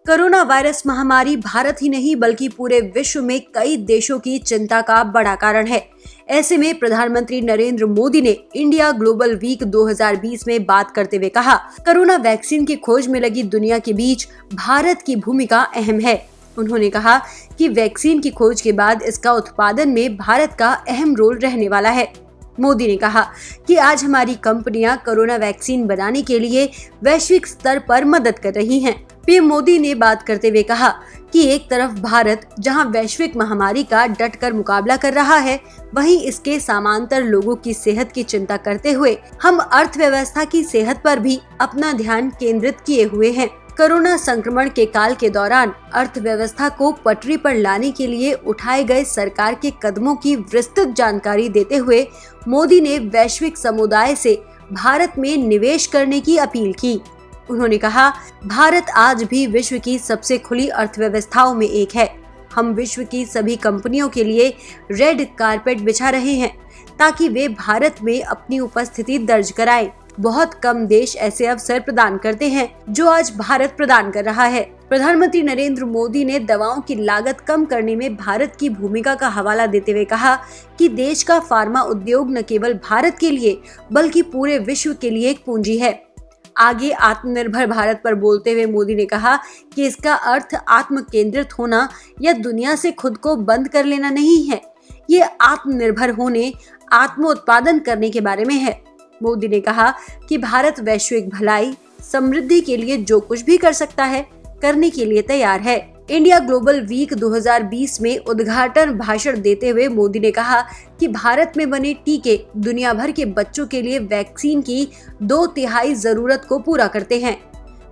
Corona virus महामारी भारत ही नहीं बल्कि पूरे विश्व में कई देशों की चिंता का बड़ा कारण है। ऐसे में प्रधानमंत्री नरेंद्र मोदी ने इंडिया ग्लोबल वीक 2020 में बात करते हुए कहा, कोरोना वैक्सीन की खोज में लगी दुनिया के बीच भारत की भूमिका अहम है। उन्होंने कहा कि वैक्सीन की खोज के बाद इसका उत्पादन में भारत का अहम रोल रहने वाला है। मोदी ने कहा कि आज हमारी कंपनियां कोरोना वैक्सीन बनाने के लिए वैश्विक स्तर पर मदद कर रही हैं। पीएम मोदी ने बात करते हुए कहा कि एक तरफ भारत जहां वैश्विक महामारी का डटकर मुकाबला कर रहा है, वहीं इसके समांतर लोगों की सेहत की चिंता करते हुए हम अर्थव्यवस्था की सेहत पर भी अपना ध्यान केंद्रित किए हुए हैं। कोरोना संक्रमण के काल के दौरान अर्थव्यवस्था को पटरी पर लाने के लिए उठाए गए सरकार के कदमों की विस्तृत जानकारी देते हुए मोदी ने वैश्विक समुदाय से भारत में निवेश करने की अपील की। उन्होंने कहा, भारत आज भी विश्व की सबसे खुली अर्थव्यवस्थाओं में एक है। हम विश्व की सभी कंपनियों के लिए रेड कारपेट बिछा रहे हैं ताकि वे भारत में अपनी उपस्थिति दर्ज कराएं। बहुत कम देश ऐसे अवसर प्रदान करते हैं जो आज भारत प्रदान कर रहा है। प्रधानमंत्री नरेंद्र मोदी ने दवाओं की लागत कम करने में भारत की भूमिका का हवाला देते हुए कहा कि देश का फार्मा उद्योग न केवल भारत के लिए बल्कि पूरे विश्व के लिए एक पूंजी है। आगे आत्मनिर्भर भारत पर बोलते हुए मोदी ने कहा कि इसका अर्थ आत्म केंद्रित होना या दुनिया से खुद को बंद कर लेना नहीं है। ये आत्मनिर्भर होने, आत्म उत्पादन करने के बारे में है। मोदी ने कहा कि भारत वैश्विक भलाई, समृद्धि के लिए जो कुछ भी कर सकता है, करने के लिए तैयार है। इंडिया ग्लोबल वीक 2020 में उद्घाटन भाषण देते हुए मोदी ने कहा कि भारत में बने टीके दुनिया भर के बच्चों के लिए वैक्सीन की 2/3 जरूरत को पूरा करते हैं।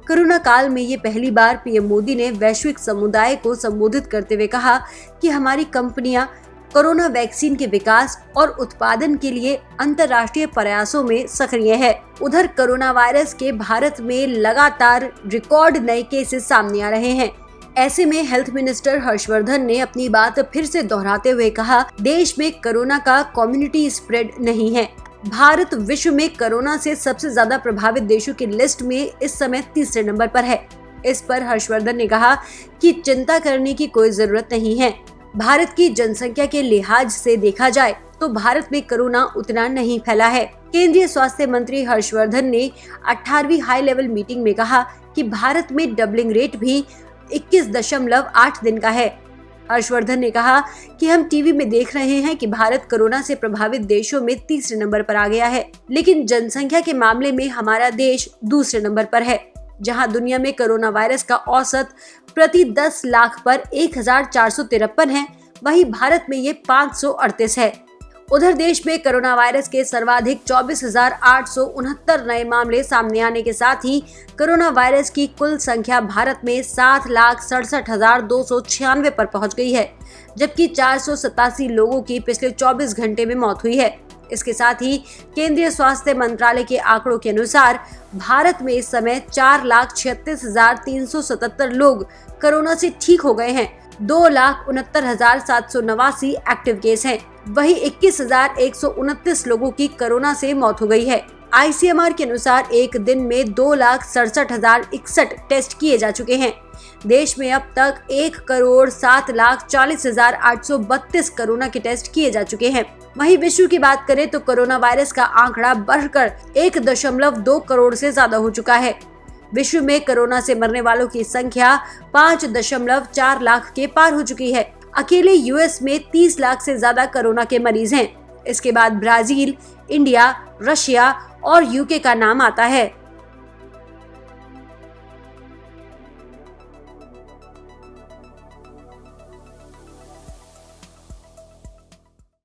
कोरोना काल में ये पहली बार पीएम मोदी ने वैश्विक समुदाय को संबोधित करते हुए कहा कि हमारी कंपनियां कोरोना वैक्सीन के विकास और उत्पादन के लिए अंतर्राष्ट्रीय प्रयासों में सक्रिय है। उधर कोरोना वायरस के भारत में लगातार रिकॉर्ड नए केसेस सामने आ रहे हैं। ऐसे में हेल्थ मिनिस्टर हर्षवर्धन ने अपनी बात फिर से दोहराते हुए कहा, देश में कोरोना का कम्युनिटी स्प्रेड नहीं है। भारत विश्व में कोरोना से सबसे ज्यादा प्रभावित देशों की लिस्ट में इस समय तीसरे नंबर पर है। इस पर हर्षवर्धन ने कहा कि चिंता करने की कोई जरूरत नहीं है। भारत की जनसंख्या के लिहाज से देखा जाए तो भारत में कोरोना उतना नहीं फैला है। केंद्रीय स्वास्थ्य मंत्री हर्षवर्धन ने 18वीं हाई लेवल मीटिंग में कहा कि भारत में डबलिंग रेट भी 21.8 दिन का है। हर्षवर्धन ने कहा कि हम टीवी में देख रहे हैं कि भारत कोरोना से प्रभावित देशों में तीसरे नंबर पर आ गया है, लेकिन जनसंख्या के मामले में हमारा देश दूसरे नंबर पर है। जहां दुनिया में कोरोना वायरस का औसत प्रति 10 लाख पर 1453 है, वहीं भारत में ये 538 है। उधर देश में कोरोना वायरस के सर्वाधिक 24,869 नए मामले सामने आने के साथ ही कोरोना वायरस की कुल संख्या भारत में 7,67,296 पर पहुंच गई है, जबकि 487 लोगों की पिछले 24 घंटे में मौत हुई है। इसके साथ ही केंद्रीय स्वास्थ्य मंत्रालय के आंकड़ों के अनुसार भारत में इस समय 4,36,377 लोग कोरोना से ठीक हो गए हैं। 2,69,789 एक्टिव केस हैं। वहीं 21,129 लोगों की कोरोना से मौत हो गई है। आईसीएमआर के अनुसार एक दिन में 2,67,061 टेस्ट किए जा चुके हैं। देश में अब तक 1,07,40,832 कोरोना के टेस्ट किए जा चुके हैं। वहीं विश्व की बात करें तो कोरोना वायरस का आंकड़ा बढ़कर 1.2 करोड़ से ज्यादा हो चुका है। विश्व में कोरोना से मरने वालों की संख्या 5.4 लाख के पार हो चुकी है। अकेले यूएस में 30 लाख से ज्यादा कोरोना के मरीज हैं। इसके बाद ब्राजील, इंडिया, रशिया और यूके का नाम आता है।